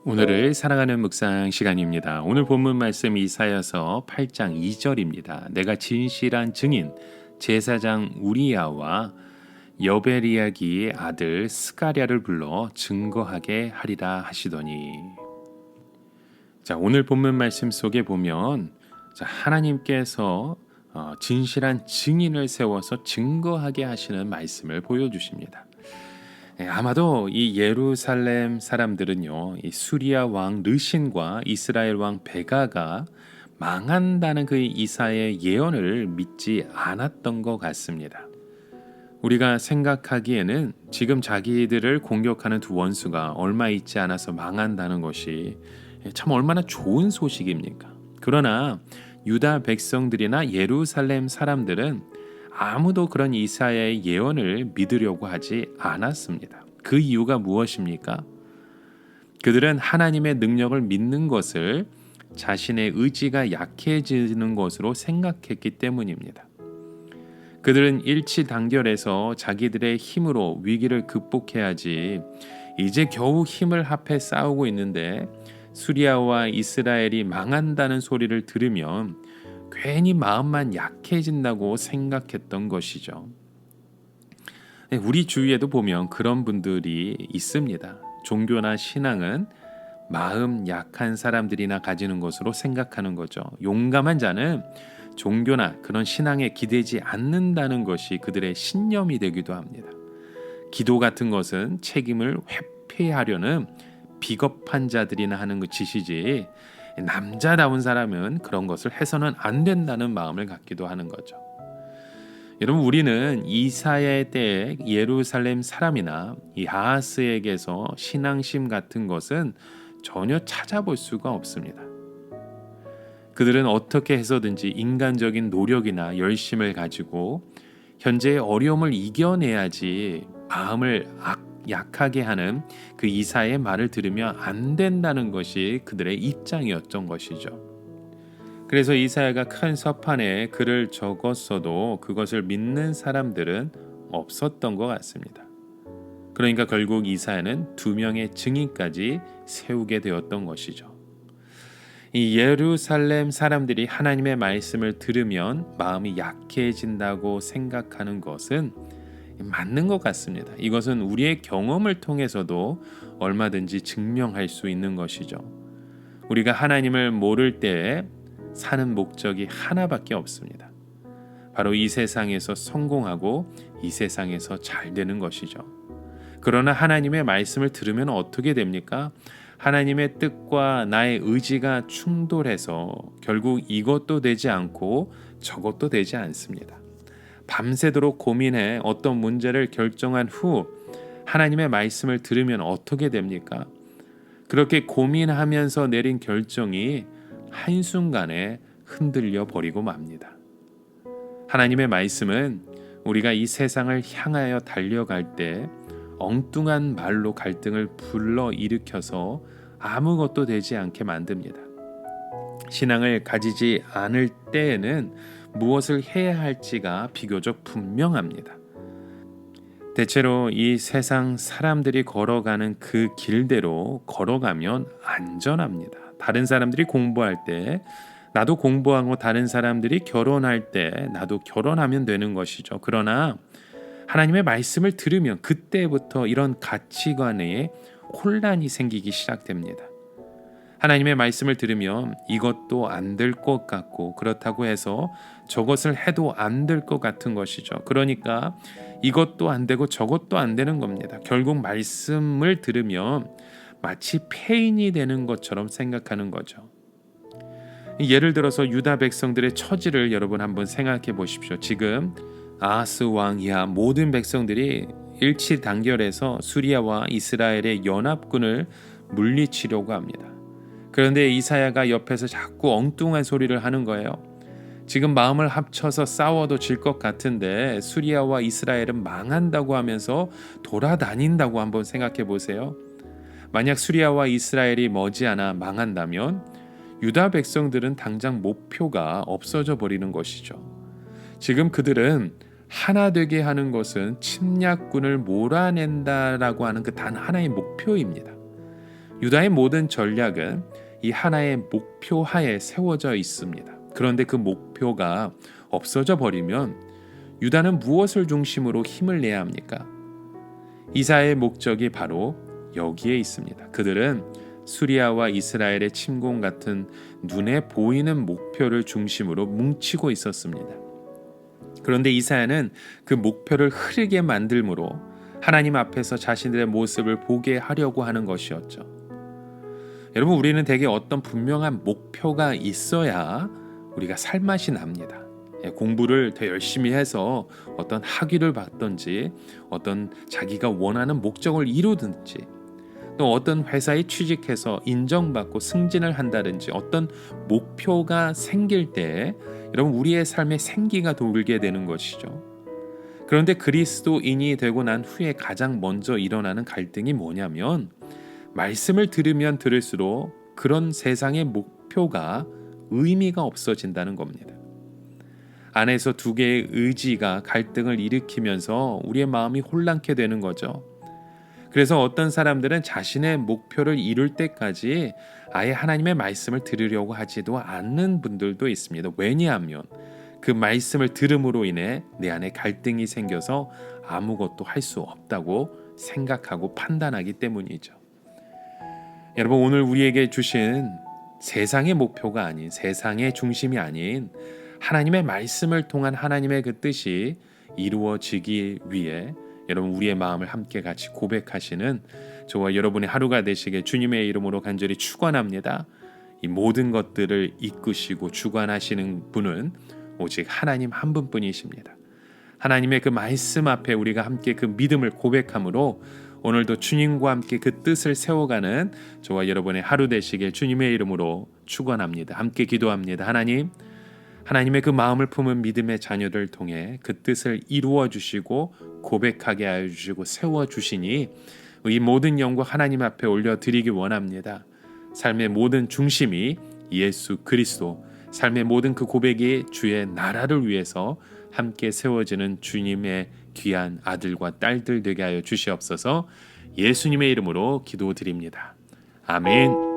오늘을 사랑하는 묵상 시간입니다. 오늘 본문 말씀 이사야서 8장 2절입니다. 내가 진실한 증인 제사장 우리야와 여베리야기의 아들 스가랴를 불러 증거하게 하리라 하시더니. 자, 오늘 본문 말씀 속에 보면 하나님께서 진실한 증인을 세워서 증거하게 하시는 말씀을 보여주십니다. 아마도 이 예루살렘 사람들은요, 이 수리아 왕 르신과 이스라엘 왕 베가가 망한다는 그 이사의 예언을 믿지 않았던 것 같습니다. 우리가 생각하기에는 지금 자기들을 공격하는 두 원수가 얼마 있지 않아서 망한다는 것이 참 얼마나 좋은 소식입니까? 그러나 유다 백성들이나 예루살렘 사람들은 아무도 그런 이사야의 예언을 믿으려고 하지 않았습니다. 그 이유가 무엇입니까? 그들은 하나님의 능력을 믿는 것을 자신의 의지가 약해지는 것으로 생각했기 때문입니다. 그들은 일치단결해서 자기들의 힘으로 위기를 극복해야지 이제 겨우 힘을 합해 싸우고 있는데 수리아와 이스라엘이 망한다는 소리를 들으면 괜히 마음만 약해진다고 생각했던 것이죠. 우리 주위에도 보면 그런 분들이 있습니다. 종교나 신앙은 마음 약한 사람들이나 가지는 것으로 생각하는 거죠. 용감한 자는 종교나 그런 신앙에 기대지 않는다는 것이 그들의 신념이 되기도 합니다. 기도 같은 것은 책임을 회피하려는 비겁한 자들이나 하는 그 짓이지, 남자다운 사람은 그런 것을 해서는 안 된다는 마음을 갖기도 하는 거죠. 여러분, 우리는 이사야의 때에 예루살렘 사람이나 이 아하스에게서 신앙심 같은 것은 전혀 찾아볼 수가 없습니다. 그들은 어떻게 해서든지 인간적인 노력이나 열심을 가지고 현재의 어려움을 이겨내야지 마음을 약하게 하는 그 이사야의 말을 들으면 안 된다는 것이 그들의 입장이었던 것이죠. 그래서 이사야가 큰 서판에 글을 적었어도 그것을 믿는 사람들은 없었던 것 같습니다. 그러니까 결국 이사야는 2명의 증인까지 세우게 되었던 것이죠. 이 예루살렘 사람들이 하나님의 말씀을 들으면 마음이 약해진다고 생각하는 것은 맞는 것 같습니다. 이것은 우리의 경험을 통해서도 얼마든지 증명할 수 있는 것이죠. 우리가 하나님을 모를 때에 사는 목적이 하나밖에 없습니다. 바로 이 세상에서 성공하고 이 세상에서 잘 되는 것이죠. 그러나 하나님의 말씀을 들으면 어떻게 됩니까? 하나님의 뜻과 나의 의지가 충돌해서 결국 이것도 되지 않고 저것도 되지 않습니다. 밤새도록 고민해 어떤 문제를 결정한 후 하나님의 말씀을 들으면 어떻게 됩니까? 그렇게 고민하면서 내린 결정이 한순간에 흔들려 버리고 맙니다. 하나님의 말씀은 우리가 이 세상을 향하여 달려갈 때 엉뚱한 말로 갈등을 불러일으켜서 아무것도 되지 않게 만듭니다. 신앙을 가지지 않을 때에는 무엇을 해야 할지가 비교적 분명합니다. 대체로 이 세상 사람들이 걸어가는 그 길대로 걸어가면 안전합니다. 다른 사람들이 공부할 때 나도 공부하고 다른 사람들이 결혼할 때 나도 결혼하면 되는 것이죠. 그러나 하나님의 말씀을 들으면 그때부터 이런 가치관에 혼란이 생기기 시작됩니다. 하나님의 말씀을 들으면 이것도 안 될 것 같고 그렇다고 해서 저것을 해도 안 될 것 같은 것이죠. 그러니까 이것도 안 되고 저것도 안 되는 겁니다. 결국 말씀을 들으면 마치 폐인이 되는 것처럼 생각하는 거죠. 예를 들어서 유다 백성들의 처지를 여러분 한번 생각해 보십시오. 지금 아하스 왕이야 모든 백성들이 일치단결해서 수리아와 이스라엘의 연합군을 물리치려고 합니다. 그런데 이사야가 옆에서 자꾸 엉뚱한 소리를 하는 거예요. 지금 마음을 합쳐서 싸워도 질 것 같은데 수리아와 이스라엘은 망한다고 하면서 돌아다닌다고 한번 생각해 보세요. 만약 수리아와 이스라엘이 머지않아 망한다면 유다 백성들은 당장 목표가 없어져 버리는 것이죠. 지금 그들은 하나 되게 하는 것은 침략군을 몰아낸다라고 하는 그 단 하나의 목표입니다. 유다의 모든 전략은 이 하나의 목표 하에 세워져 있습니다. 그런데 그 목표가 없어져 버리면 유다는 무엇을 중심으로 힘을 내야 합니까? 이사야의 목적이 바로 여기에 있습니다. 그들은 수리아와 이스라엘의 침공 같은 눈에 보이는 목표를 중심으로 뭉치고 있었습니다. 그런데 이사야는 그 목표를 흐르게 만들므로 하나님 앞에서 자신들의 모습을 보게 하려고 하는 것이었죠. 여러분, 우리는 대개 어떤 분명한 목표가 있어야 우리가 살맛이 납니다. 공부를 더 열심히 해서 어떤 학위를 받든지 어떤 자기가 원하는 목적을 이루든지 또 어떤 회사에 취직해서 인정받고 승진을 한다든지 어떤 목표가 생길 때 여러분 우리의 삶에 생기가 돌게 되는 것이죠. 그런데 그리스도인이 되고 난 후에 가장 먼저 일어나는 갈등이 뭐냐면 말씀을 들으면 들을수록 그런 세상의 목표가 의미가 없어진다는 겁니다. 안에서 두 개의 의지가 갈등을 일으키면서 우리의 마음이 혼란케 되는 거죠. 그래서 어떤 사람들은 자신의 목표를 이룰 때까지 아예 하나님의 말씀을 들으려고 하지도 않는 분들도 있습니다. 왜냐하면 그 말씀을 들음으로 인해 내 안에 갈등이 생겨서 아무것도 할 수 없다고 생각하고 판단하기 때문이죠. 여러분, 오늘 우리에게 주신 세상의 목표가 아닌, 세상의 중심이 아닌 하나님의 말씀을 통한 하나님의 그 뜻이 이루어지기 위해 여러분 우리의 마음을 함께 같이 고백하시는 저와 여러분의 하루가 되시게 주님의 이름으로 간절히 축원합니다. 이 모든 것들을 이끄시고 주관하시는 분은 오직 하나님 한 분뿐이십니다. 하나님의 그 말씀 앞에 우리가 함께 그 믿음을 고백함으로 오늘도 주님과 함께 그 뜻을 세워가는 저와 여러분의 하루 되시길 주님의 이름으로 축원합니다. 함께 기도합니다. 하나님의 그 마음을 품은 믿음의 자녀들 통해 그 뜻을 이루어 주시고 고백하게 하여 주시고 세워 주시니 이 모든 영광 하나님 앞에 올려드리기 원합니다. 삶의 모든 중심이 예수 그리스도, 삶의 모든 그 고백이 주의 나라를 위해서 함께 세워지는 주님의 귀한 아들과 딸들 되게 하여 주시옵소서. 예수님의 이름으로 기도드립니다. 아멘.